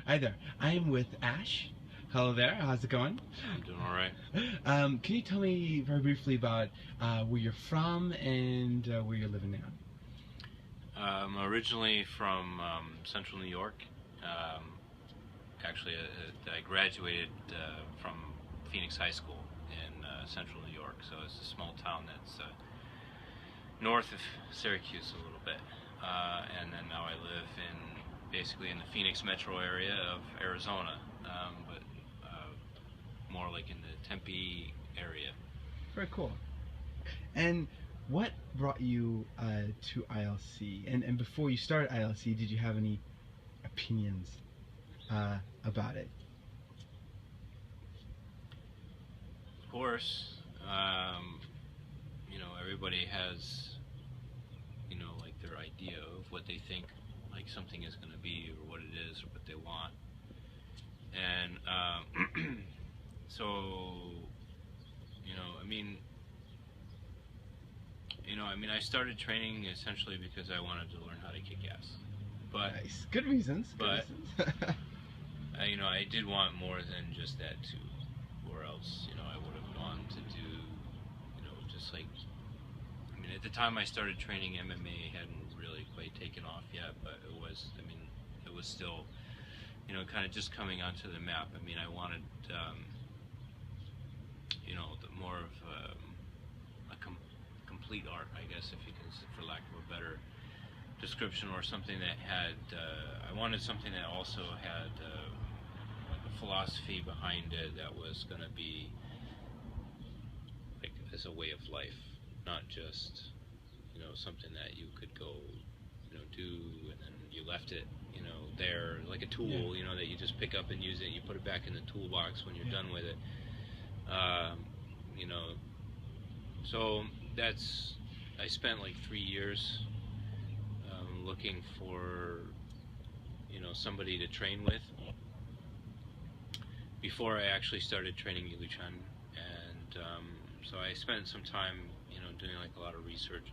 Hi there. I'm with Ashe. Hello there. How's it going? I'm doing all right. Can you tell me very briefly about where you're from and where you're living now? I'm originally from Central New York. Actually, I graduated from Phoenix High School in Central New York, so it's a small town that's north of Syracuse a little bit. And then now I live basically in the Phoenix metro area of Arizona, but more like in the Tempe area. Very cool. And what brought you to ILC? And before you started ILC, did you have any opinions about it? Of course, you know, everybody has, you know, like their idea of what they think like something is going to be, or what it is, or what they want. And so, I started training essentially because I wanted to learn how to kick ass. But nice. Good reasons. But I did want more than just that too, or else, I would have gone to do, just like, at the time I started training, MMA hadn't really quite taken off yet, but it was still, kind of just coming onto the map. I wanted, the more of a complete art, I guess, if you can, for lack of a better description, or something that had, I wanted something that also had like a philosophy behind it that was going to be like as a way of life, not just, something that you could go, do and then you left it, there, like a tool, yeah. That you just pick up and use it, you put it back in the toolbox when you're done with it. So I spent like 3 years looking for, somebody to train with before I actually started training Liq Chuan. And so I spent some time, doing like a lot of research.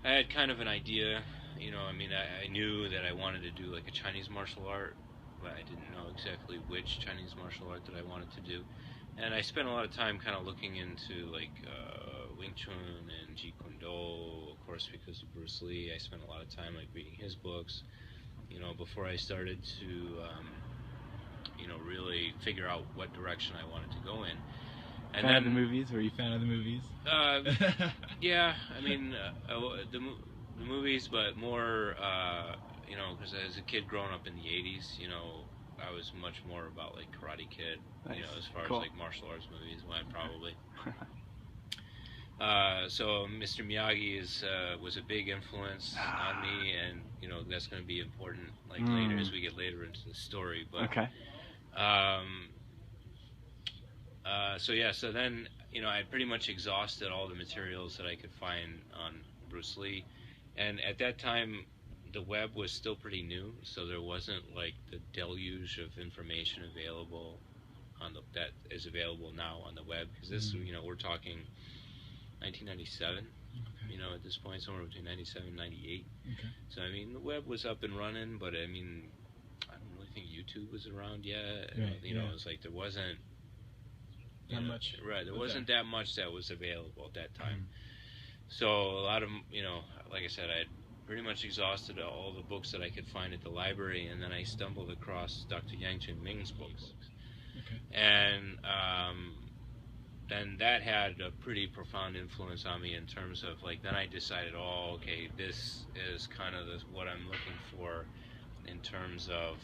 I had kind of an idea, I knew that I wanted to do like a Chinese martial art, but I didn't know exactly which Chinese martial art that I wanted to do. And I spent a lot of time kind of looking into like Liq Chuan and Jeet Kune Do, of course, because of Bruce Lee. I spent a lot of time like reading his books, before I started to, really figure out what direction I wanted to go in. And fan of the movies? Were you a fan of the movies? Yeah, the movies, but more, because as a kid growing up in the 80s, I was much more about like Karate Kid, nice. As far cool. as like martial arts movies went, probably. So Mr. Miyagi was a big influence on me, and that's going to be important like later as we get later into the story. But okay. So then I pretty much exhausted all the materials that I could find on Bruce Lee, and at that time the web was still pretty new, so there wasn't like the deluge of information available that is available now on the web, because this we're talking 1997, okay. At this point, somewhere between 97 and 98. Okay. So the web was up and running, but I don't really think YouTube was around yet. Right, it was like there wasn't that much. Right, there wasn't that much that was available at that time. So a lot of, like I said, I had pretty much exhausted all the books that I could find at the library, and then I stumbled across Dr. Yang Chen Ming's books. Okay. And then that had a pretty profound influence on me in terms of like, then I decided, oh, okay, this is kind of what I'm looking for in terms of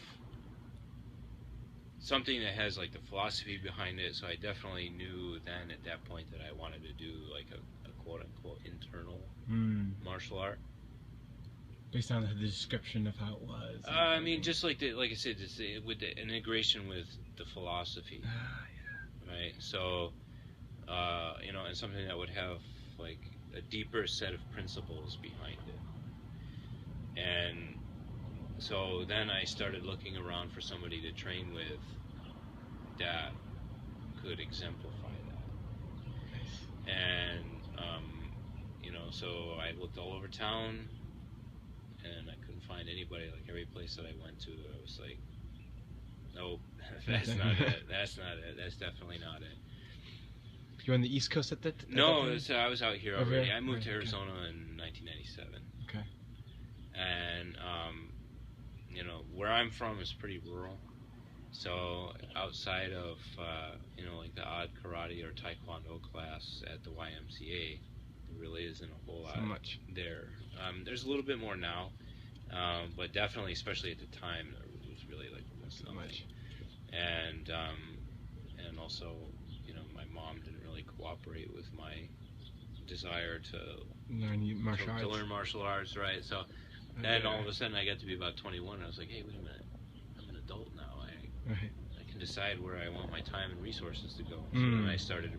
something that has like the philosophy behind it. So I definitely knew then at that point that I wanted to do like a quote-unquote internal martial art. Based on the description of how it was. Just like like I said, with the integration with the philosophy. Yeah. Right. So, and something that would have like a deeper set of principles behind it. And so then I started looking around for somebody to train with that could exemplify that. Nice. And so I looked all over town, and I couldn't find anybody. Like every place that I went to, I was like, Nope, that's not it. That's not it. That's definitely not it. You were on the East Coast at that? No, I was out here already. I moved to Okay. Arizona in 1997. Okay. And you know, where I'm from is pretty rural. So outside of you know, like the odd karate or taekwondo class at the YMCA, there really isn't a whole lot much there. There's a little bit more now, but definitely, especially at the time, there was really like so much. And also, you know, my mom didn't really cooperate with my desire to learn martial arts. To learn martial arts, right? So then all of a sudden I got to be about 21, and I was like, hey, wait a minute, I'm an adult now. I can decide where I want my time and resources to go. So then I started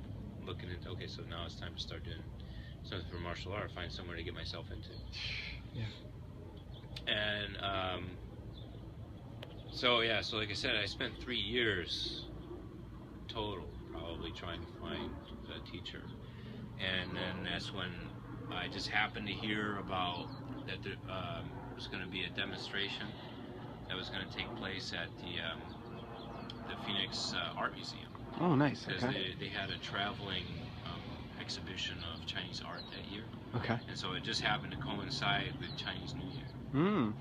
looking into, okay, so now it's time to start doing something for martial art, find somewhere to get myself into. Yeah. And so yeah, so like I said, I spent 3 years total probably trying to find a teacher. And then that's when I just happened to hear about that there was going to be a demonstration that was going to take place at the Phoenix Art Museum. Oh, nice. Because Okay. they had a traveling exhibition of Chinese art that year. Okay. And so it just happened to coincide with Chinese New Year. Mm.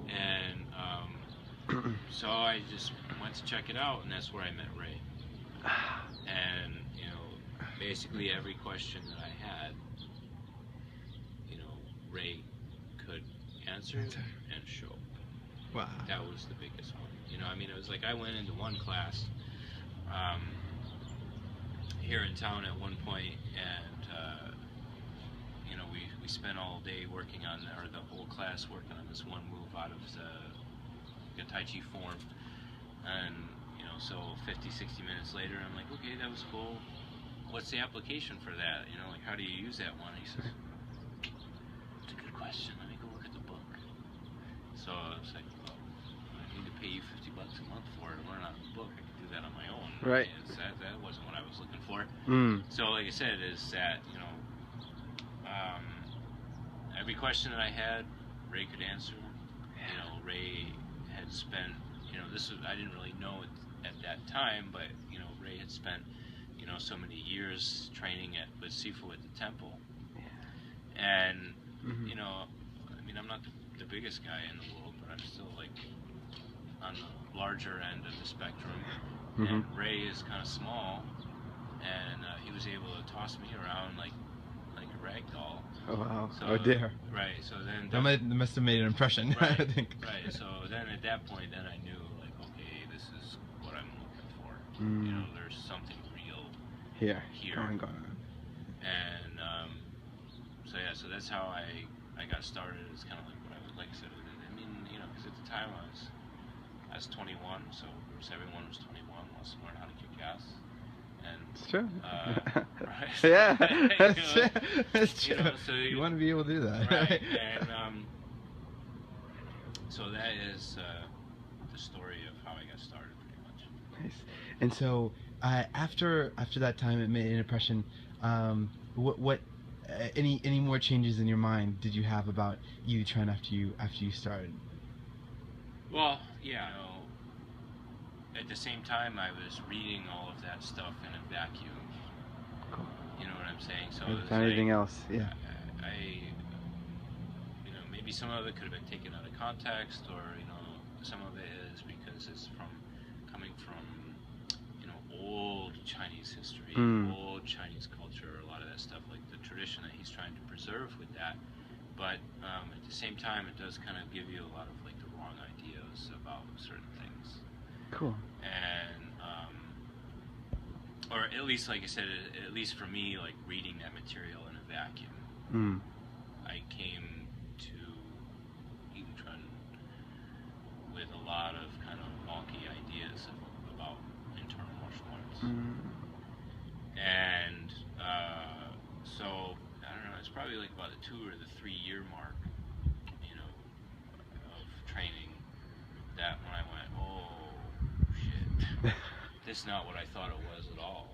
And so I just went to check it out, and that's where I met Ray. And, you know, basically every question that I had, you know, Ray could answer and show. Wow. That was the biggest one. You know, I mean, it was like I went into one class here in town at one point, and you know, we spent all day working on, or the whole class working on this one move out of the Tai Chi form. And, you know, so 50, 60 minutes later, I'm like, okay, that was cool. What's the application for that? You know, like, how do you use that one? He says, it's a good question. Let me go look at the book. So I was like, well, I need to pay you $50 a month for it to learn out of the book. I could do that on my own. Right. That wasn't what I was looking for. So, like I said, is that, you know, every question that I had, Ray could answer. You know, Ray had spent, you know, this was, I didn't really know it at that time, but, you know, Ray had spent, you know, so many years training with Sifu at the temple. And, you know, I mean, I'm not the biggest guy in the world, but I'm still, like, on the larger end of the spectrum. And Ray is kind of small, and he was able to toss me around like a rag doll. Oh, wow. So, oh, dear. Right, so then... That must have made an impression, right, I think. Right, so then at that point, then I knew, like, okay, this is what I'm looking for. You know, there's something real here. Going on. And, so yeah, so that's how I got started. It's kind of like what I was, like I said, I mean, you know, because at the time I was 21, so of course everyone was 21, wants to learn how to kick ass. And, it's true. right. Yeah, that's you know, true. That's true. You know, so you want to be able to do that. Right, and so that is the story of how I got started, pretty much. Nice. And so after that time, it made an impression. What any more changes in your mind did you have about Yi Chuan after you started? Well, yeah. At the same time, I was reading all of that stuff in a vacuum. Cool. You know what I'm saying? So anything else? Yeah. You know, maybe some of it could have been taken out of context, or you know, some of it is because it's coming from, you know, old Chinese history, old Chinese culture, a lot of that stuff, like the tradition that he's trying to preserve with that. But at the same time, it does kind of give you a lot of like the wrong ideas about certain things. Cool. And or at least, like I said, at least for me, like reading that material in a vacuum, I came to Liq Chuan with a lot of kind of wonky ideas about internal martial arts. And so I don't know, it's probably like about the 2 or the 3 year mark, you know, of training, that when I went, oh shit, this is not what I thought it was at all.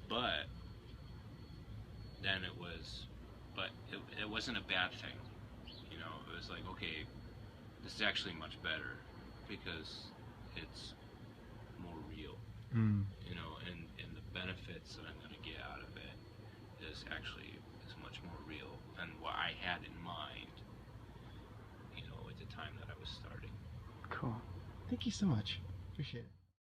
But then it wasn't a bad thing, you know. It was like, okay, this is actually much better because it's more real, Mm. you know, and the benefits that I'm going to get out of it is much more real than what I had in mind, you know, at the time that I was starting. Cool. Thank you so much. Appreciate it.